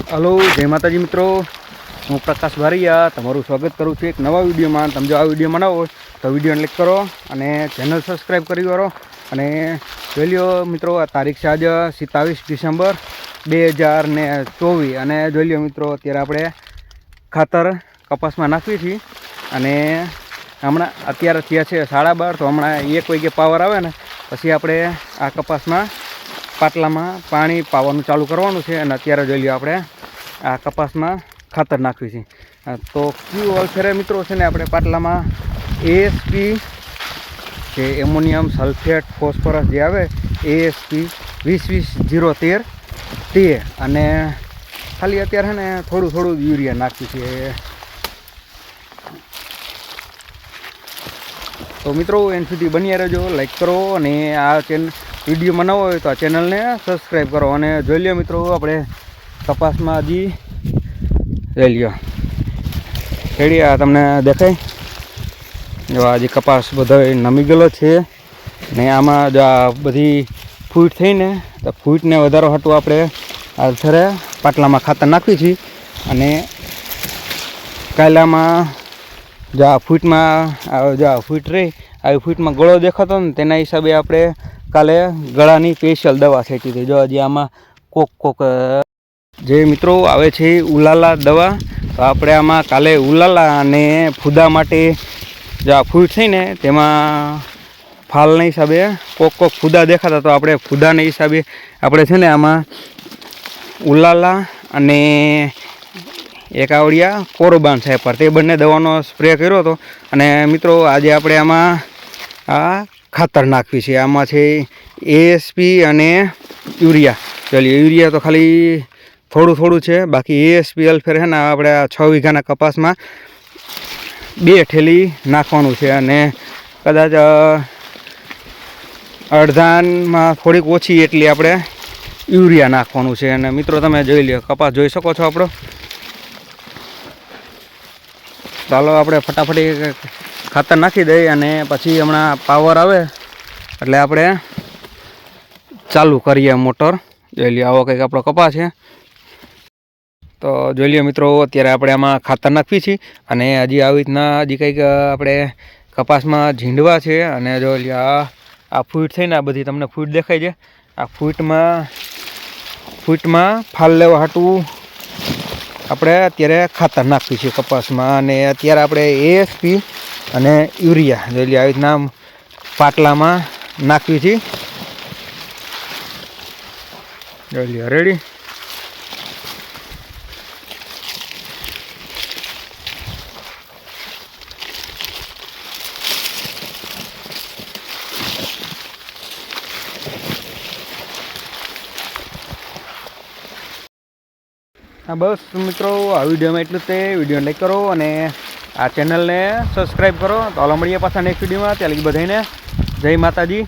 Hello, જય માતાજી મિત્રો। હું પ્રકાશ બારૈયા તમારું સ્વાગત કરું છું એક નવા વિડીયોમાં। તમે જો આ વિડીયો બનાવો તો વિડીયોને લાઈક કરો અને ચેનલ સબસ્ક્રાઈબ કરી કરો અને જોઈ લ્યો મિત્રો, આ તારીખ છે આજે 27 ડિસેમ્બર 2024 અને જોઈ લ્યો મિત્રો, અત્યારે આપણે ખાતર કપાસમાં નાખવી છીએ અને હમણાં અત્યારે થયા છે 12:30। તો હમણાં 1 વાગે પાવર આવે ને પછી આપણે આ કપાસમાં પાટલામાં પાણી પાવાનું ચાલુ કરવાનું છે અને અત્યારે જોઈ લ્યો આપણે આ કપાસમાં ખાતર નાખવી છે। તો ક્યુ અલ્ફેરે મિત્રો છે ને આપણે પાટલામાં એએસપી જે એમોનિયમ સલ્ફેટ ફોસ્ફરસ જે આવે એએસપી 20-20-013 તે અને ખાલી અત્યારે છે ને થોડું યુરિયા નાખ્યું છે। તો મિત્રો એન સુધી બન્યા રહેજો, લાઈક કરો અને આ વિડીયો બનાવો હોય તો આ ચેનલને સબસ્ક્રાઈબ કરો અને જોઈ લ્યો મિત્રો, આપણે કપાસમાં હજી જોઈ લ્યો રેડી આ તમને દેખાય જો હજી કપાસ બધો નમી ગયેલો છે ને આમાં જો આ બધી ફૂટ થઈને તો ફૂટને વધારો હતું આપણે આ થરે પાટલામાં ખાતર નાખવી છીએ અને કાયલામાં જો આ ફૂટમાં જો આ ફૂટ રહી આવી ફૂટમાં ગળો દેખાતો ને તેના હિસાબે આપણે કાલે ગળાની સ્પેશિયલ દવા છાંટી હતી। જો હજી આમાં કોક જે મિત્રો આવે છે ઉલાલા દવા, તો આપણે આમાં કાલે ઉલાલા અને ફૂદા માટે જો આ ફૂટ થઈને તેમાં ફાલના હિસાબે કોક ફૂદા દેખાતા, તો આપણે ફૂદાના હિસાબે આપણે છે ને આમાં ઉલાલા અને એક આવડિયા કોરોબાન સાહેબ પર તે બંને દવાનો સ્પ્રે કર્યો હતો અને મિત્રો આજે આપણે આમાં આ ખાતર નાખવી છે। આમાં છે એએસપી અને યુરિયા। ચાલીએ યુરિયા તો ખાલી થોડું છે, બાકી એએસપી અલ્ફેર છે ને આપણે 6 વીઘાના કપાસમાં 2 ઠેલી નાખવાનું છે અને કદાચ અડધાનમાં થોડીક ઓછી એટલી આપણે યુરિયા નાખવાનું છે। અને મિત્રો તમે જોઈ લ્યો, કપાસ જોઈ શકો છો આપણો। ચાલો આપણે ફટાફટી ખાતર નાખી દઈએ અને પછી હમણાં પાવર આવે એટલે આપણે ચાલુ કરીએ મોટર। જોઈ લ્યો આવો કંઈક આપણો કપાસ છે। તો જોઈ લ્યો મિત્રો, અત્યારે આપણે આમાં ખાતર નાખવી છીએ અને હજી આવી રીતના હજી કંઈક આપણે કપાસમાં ઝીંડવા છે અને જોઈ લ્યો આ ફૂટ થઈને આ બધી તમને ફૂટ દેખાય છે। આ ફૂટમાં ફાલ લેવા હાટું આપણે અત્યારે ખાતર નાખવી છે કપાસમાં અને અત્યારે આપણે એએસપી અને યુરિયા જોઈ લ્યો આવી રીતના પાટલામાં નાખવી છે। જોઈ લ્યો રેડી। હા બસ મિત્રો, આ વિડીયોમાં એટલું જ તે। વિડીયોને લાઈક કરો અને આ ચેનલને સબસ્ક્રાઈબ કરો। તો હાલો મળીએ પાછા નેક્સ્ટ વિડીયોમાં। ત્યાં લગી બધાને જય માતાજી।